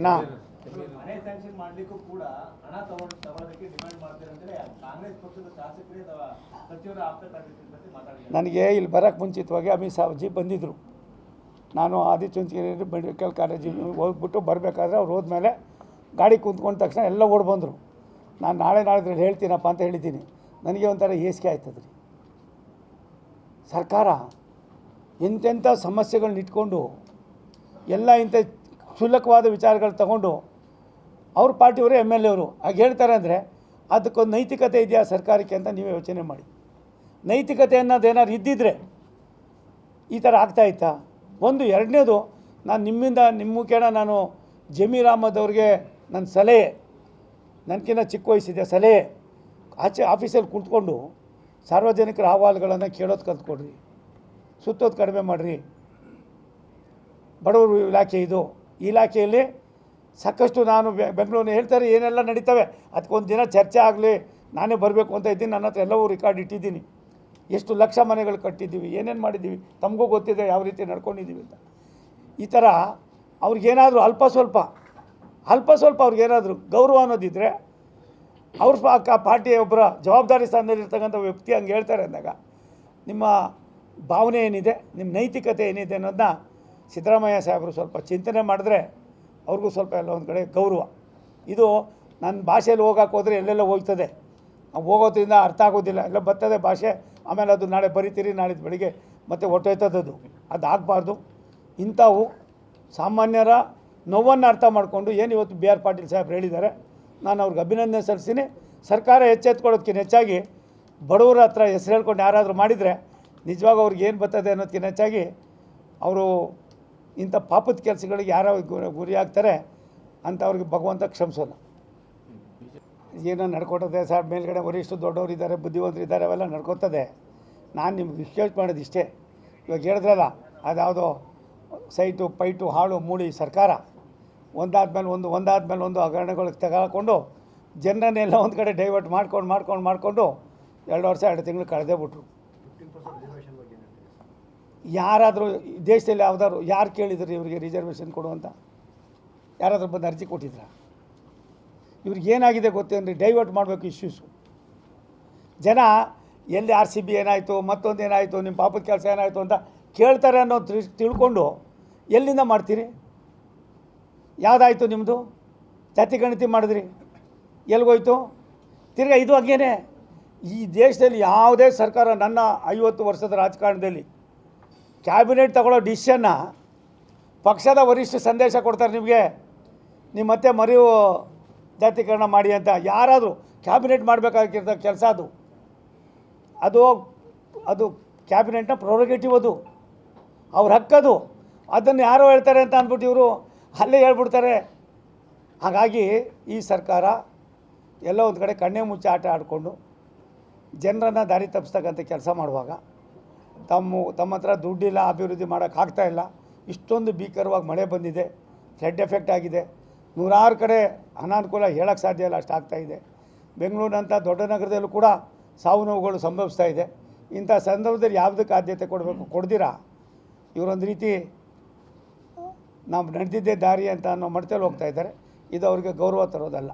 ಅಣ್ಣ ಮನೆ ಸ್ಯಾಂಕ್ಷನ್ ಮಾಡಲಿಕ್ಕೂ ಕೂಡ ಹಣ ತಗೊಳ್ಳೋದಕ್ಕೆ ಡಿಮ್ಯಾಂಡ್ ಮಾಡ್ತಾರೆ ಅಂತೇಳಿ ಕಾಂಗ್ರೆಸ್ ಪಕ್ಷದ ಶಾಸಕರೇ ಅಥವಾ ಸಚಿವರ ಆಪ್ತ ಕಾರ್ಯದರ್ಶಿ ಮಾತಾಡಿದ್ದಾರೆ. ನನಗೆ ಇಲ್ಲಿ ಬರೋಕ್ಕೆ ಮುಂಚಿತವಾಗಿ ಅಮಿತ್ ಶಾಜಿ ಬಂದಿದ್ದರು. ನಾನು ಆದಿಚುಂಚನಗಿರಿ ಮೆಡಿಕಲ್ ಕಾಲೇಜಿಗೆ ಹೋಗ್ಬಿಟ್ಟು ಬರಬೇಕಾದ್ರೆ ಅವ್ರು ಹೋದ್ಮೇಲೆ ಗಾಡಿ ಕುಂತ್ಕೊಂಡ ತಕ್ಷಣ ಎಲ್ಲ ಓಡಿ ಬಂದರು. ನಾನು ನಾಳೆ ಹೇಳ್ತೀನಪ್ಪ ಅಂತ ಹೇಳಿದ್ದೀನಿ. ನನಗೆ ಒಂಥರ ಹೇಸಿಗೆ ಆಯ್ತದ್ರಿ. ಸರ್ಕಾರ ಎಂತೆಂಥ ಸಮಸ್ಯೆಗಳನ್ನ ಇಟ್ಕೊಂಡು ಎಲ್ಲ ಇಂಥ ಕ್ಷುಲ್ಲಕವಾದ ವಿಚಾರಗಳು ತಗೊಂಡು ಅವ್ರ ಪಾರ್ಟಿಯವರು MLA ಅವರು ಹಾಗೆ ಹೇಳ್ತಾರೆ ಅಂದರೆ ಅದಕ್ಕೊಂದು ನೈತಿಕತೆ ಇದೆಯಾ ಸರ್ಕಾರಕ್ಕೆ ಅಂತ ನೀವೇ ಯೋಚನೆ ಮಾಡಿ. ನೈತಿಕತೆ ಅನ್ನೋದೇನಾದ್ರು ಇದ್ದಿದ್ದರೆ ಈ ಥರ ಆಗ್ತಾಯಿತ್ತಾ? ಒಂದು. ಎರಡನೇದು, ನಾನು ನಿಮ್ಮ ಮುಖೇನ ನಾನು ಜಮೀರ್ ಅಹ್ಮದ್ ಅವ್ರಿಗೆ ನನ್ನ ಸಲಹೆ, ನನಗಿನ್ನ ಚಿಕ್ಕ ವಯಸ್ಸಿದೆ ಸಲಹೆ, ಆಚೆ ಆಫೀಸಲ್ಲಿ ಕುಳಿತುಕೊಂಡು ಸಾರ್ವಜನಿಕರ ಅಹವಾಲುಗಳನ್ನು ಕೇಳೋದು ಕಲ್ತ್ಕೊಡ್ರಿ, ಸುತ್ತೋದು ಕಡಿಮೆ ಮಾಡಿರಿ. ಬಡವರು ಇಲಾಖೆ ಇದು. ಈ ಇಲಾಖೆಯಲ್ಲಿ ಸಾಕಷ್ಟು ನಾನು ಬೆಂಗಳೂರಿನ ಹೇಳ್ತಾರೆ ಏನೆಲ್ಲ ನಡೀತವೆ, ಅದಕ್ಕೊಂದು ದಿನ ಚರ್ಚೆ ಆಗಲಿ, ನಾನೇ ಬರಬೇಕು ಅಂತ ಇದ್ದೀನಿ. ನನ್ನ ಹತ್ರ ಎಲ್ಲವೂ ರೆಕಾರ್ಡ್ ಇಟ್ಟಿದ್ದೀನಿ. ಎಷ್ಟು ಲಕ್ಷ ಮನೆಗಳು ಕಟ್ಟಿದ್ದೀವಿ, ಏನೇನು ಮಾಡಿದ್ದೀವಿ, ತಮಗೂ ಗೊತ್ತಿದೆ ಯಾವ ರೀತಿ ನಡ್ಕೊಂಡಿದ್ದೀವಿ ಅಂತ. ಈ ಥರ ಅವ್ರಿಗೇನಾದರೂ ಅಲ್ಪ ಸ್ವಲ್ಪ ಅವ್ರಿಗೇನಾದರೂ ಗೌರವ ಅನ್ನೋದಿದ್ದರೆ, ಅವ್ರ ಪಾರ್ಟಿಯ ಒಬ್ಬರ ಜವಾಬ್ದಾರಿ ಸ್ಥಾನದಲ್ಲಿರ್ತಕ್ಕಂಥ ವ್ಯಕ್ತಿ ಹಂಗೆ ಹೇಳ್ತಾರೆ ಅಂದಾಗ ನಿಮ್ಮ ಭಾವನೆ ಏನಿದೆ, ನಿಮ್ಮ ನೈತಿಕತೆ ಏನಿದೆ ಅನ್ನೋದನ್ನ ಸಿದ್ದರಾಮಯ್ಯ ಸಾಹೇಬರು ಸ್ವಲ್ಪ ಚಿಂತನೆ ಮಾಡಿದ್ರೆ ಅವ್ರಿಗೂ ಸ್ವಲ್ಪ ಎಲ್ಲ ಒಂದು ಕಡೆ ಗೌರವ. ಇದು ನನ್ನ ಭಾಷೆಯಲ್ಲಿ ಹೋಗೋಕೆ ಹೋದರೆ ಎಲ್ಲೆಲ್ಲ ಹೋಗ್ತದೆ, ಹೋಗೋದ್ರಿಂದ ಅರ್ಥ ಆಗೋದಿಲ್ಲ, ಎಲ್ಲ ಬರ್ತದೆ ಭಾಷೆ, ಆಮೇಲೆ ಅದು ನಾಳೆ ಬರಿತೀರಿ, ನಾಳಿದ್ದು ಬೆಳಿಗ್ಗೆ ಮತ್ತೆ ಹೊಟ್ಟೋಯ್ತದದು. ಅದು ಆಗಬಾರ್ದು. ಇಂಥವು ಸಾಮಾನ್ಯರ ನೋವನ್ನು ಅರ್ಥ ಮಾಡಿಕೊಂಡು ಏನು ಇವತ್ತು BR ಪಾಟೀಲ್ ಸಾಹೇಬ್ರು ಹೇಳಿದ್ದಾರೆ, ನಾನು ಅವ್ರಿಗೆ ಅಭಿನಂದನೆ ಸಲ್ಲಿಸ್ತೀನಿ. ಸರ್ಕಾರ ಎಚ್ಚೆತ್ಕೊಳ್ಳೋದಕ್ಕಿಂತ ಹೆಚ್ಚಾಗಿ ಬಡವರ ಹತ್ರ ಹೆಸರು ಹೇಳ್ಕೊಂಡು ಯಾರಾದರೂ ಮಾಡಿದರೆ ನಿಜವಾಗ ಅವ್ರಿಗೆ ಏನು ಬರ್ತದೆ ಅನ್ನೋದಕ್ಕಿಂತ ಹೆಚ್ಚಾಗಿ ಅವರು ಇಂಥ ಪಾಪದ ಕೆಲಸಗಳಿಗೆ ಯಾರೋ ಗುರಿ ಆಗ್ತಾರೆ ಅಂಥವ್ರಿಗೆ ಭಗವಂತ ಕ್ಷಮಿಸೋಲ್ಲ. ಏನೋ ನಡ್ಕೊತದೆ ಸರ್, ಮೇಲ್ಗಡೆ ವರಿಷ್ಠ ದೊಡ್ಡವರು ಇದ್ದಾರೆ, ಬುದ್ಧಿವಂತರು ಇದ್ದಾರೆ, ಅವೆಲ್ಲ ನಡ್ಕೊತದೆ. ನಾನು ನಿಮ್ಗೆ ವಿಶ್ಲೇಷ ಮಾಡೋದು ಇಷ್ಟೇ. ಇವಾಗ ಹೇಳಿದ್ರಲ್ಲ, ಅದ್ಯಾವುದೋ ಸೈಟು ಪೈಟು ಹಾಳು ಮೂಡಿ ಸರ್ಕಾರ ಒಂದಾದ್ಮೇಲೆ ಒಂದು ಹಗರಣಗಳಿಗೆ ತಗೊಂಡು ಜನರನ್ನೆಲ್ಲ ಒಂದು ಕಡೆ ಡೈವರ್ಟ್ ಮಾಡ್ಕೊಂಡು 2 ವರ್ಷ 2 ತಿಂಗಳು ಕಳೆದೇ ಬಿಟ್ರು. ಯಾರಾದರೂ ದೇಶದಲ್ಲಿ ಯಾವ್ದಾದ್ರು ಯಾರು ಕೇಳಿದ್ರು ಇವರಿಗೆ ರಿಸರ್ವೇಷನ್ ಕೊಡುವಂತ? ಯಾರಾದರೂ ಬಂದು ಅರ್ಜಿ ಕೊಟ್ಟಿದ್ರ? ಇವ್ರಿಗೆ ಏನಾಗಿದೆ ಗೊತ್ತೇನ್ರಿ, ಡೈವರ್ಟ್ ಮಾಡಬೇಕು ಇಶ್ಯೂಸು. ಜನ ಎಲ್ಲಿ RCB ಏನಾಯಿತು, ಮತ್ತೊಂದು ಏನಾಯಿತು, ನಿಮ್ಮ ಪಾಪದ ಕೆಲಸ ಏನಾಯಿತು ಅಂತ ಕೇಳ್ತಾರೆ ಅನ್ನೋದು ತಿಳ್ಕೊಂಡು ಎಲ್ಲಿಂದ ಮಾಡ್ತೀರಿ? ಯಾವುದಾಯಿತು ನಿಮ್ಮದು? ಜಾತಿ ಗಣತಿ ಮಾಡಿದ್ರಿ, ಎಲ್ಲಿಗೋಯ್ತು? ತಿರ್ಗಾ ಇದು ಹಂಗೇನೆ. ಈ ದೇಶದಲ್ಲಿ ಯಾವುದೇ ಸರ್ಕಾರ ನನ್ನ 50 ವರ್ಷದ ರಾಜಕಾರಣದಲ್ಲಿ ಕ್ಯಾಬಿನೆಟ್ ತಗೊಳ್ಳೋ ಡಿಸಿಷನ್ನ ಪಕ್ಷದ ವರಿಷ್ಠ ಸಂದೇಶ ಕೊಡ್ತಾರೆ ನಿಮಗೆ, ನೀವು ಮತ್ತೆ ಮರೆಯು ಜಾತೀಕರಣ ಮಾಡಿ ಅಂತ. ಯಾರಾದರೂ ಕ್ಯಾಬಿನೆಟ್ ಮಾಡಬೇಕಾಗಿರ್ತ ಕೆಲಸ ಅದು ಕ್ಯಾಬಿನೆಟ್ನ ಪ್ರೊರೊಗೇಟಿವ್, ಅದು ಅವ್ರ ಹಕ್ಕದು. ಅದನ್ನು ಯಾರೋ ಹೇಳ್ತಾರೆ ಅಂತ ಅಂದ್ಬಿಟ್ಟು ಇವರು ಅಲ್ಲೇ ಹೇಳ್ಬಿಡ್ತಾರೆ. ಹಾಗಾಗಿ ಈ ಸರ್ಕಾರ ಎಲ್ಲ ಒಂದು ಕಡೆ ಕಣ್ಣೇ ಮುಚ್ಚಿ ಆಟ ಆಡಿಕೊಂಡು ಜನರನ್ನು ದಾರಿ ತಪ್ಪಿಸ್ತಕ್ಕಂಥ ಕೆಲಸ ಮಾಡುವಾಗ ತಮ್ಮ ಹತ್ರ ದುಡ್ಡಿಲ್ಲ, ಅಭಿವೃದ್ಧಿ ಮಾಡೋಕ್ಕಾಗ್ತಾಯಿಲ್ಲ. ಇಷ್ಟೊಂದು ಭೀಕರವಾಗಿ ಮಳೆ ಬಂದಿದೆ, ಫ್ಲಡ್ ಎಫೆಕ್ಟ್ ಆಗಿದೆ, 100 ಕಡೆ ಅನಾನುಕೂಲ ಹೇಳೋಕ್ಕೆ ಸಾಧ್ಯ ಇಲ್ಲ, ಅಷ್ಟಾಗ್ತಾಯಿದೆ. ಬೆಂಗಳೂರಿನಂಥ ದೊಡ್ಡ ನಗರದಲ್ಲೂ ಕೂಡ ಸಾವು ನೋವುಗಳು ಸಂಭವಿಸ್ತಾ ಇದೆ. ಇಂಥ ಸಂದರ್ಭದಲ್ಲಿ ಯಾವುದಕ್ಕೆ ಆದ್ಯತೆ ಕೊಡಬೇಕು? ಕೊಡ್ದಿರಾ ಇವರೊಂದು ರೀತಿ ನಾವು ನಡೆದಿದ್ದೇ ದಾರಿ ಅಂತ ಅನ್ನೋ ಮಟ್ಟದಲ್ಲಿ ಹೋಗ್ತಾ ಇದ್ದಾರೆ. ಇದು ಅವ್ರಿಗೆ ಗೌರವ ತರೋದಲ್ಲ.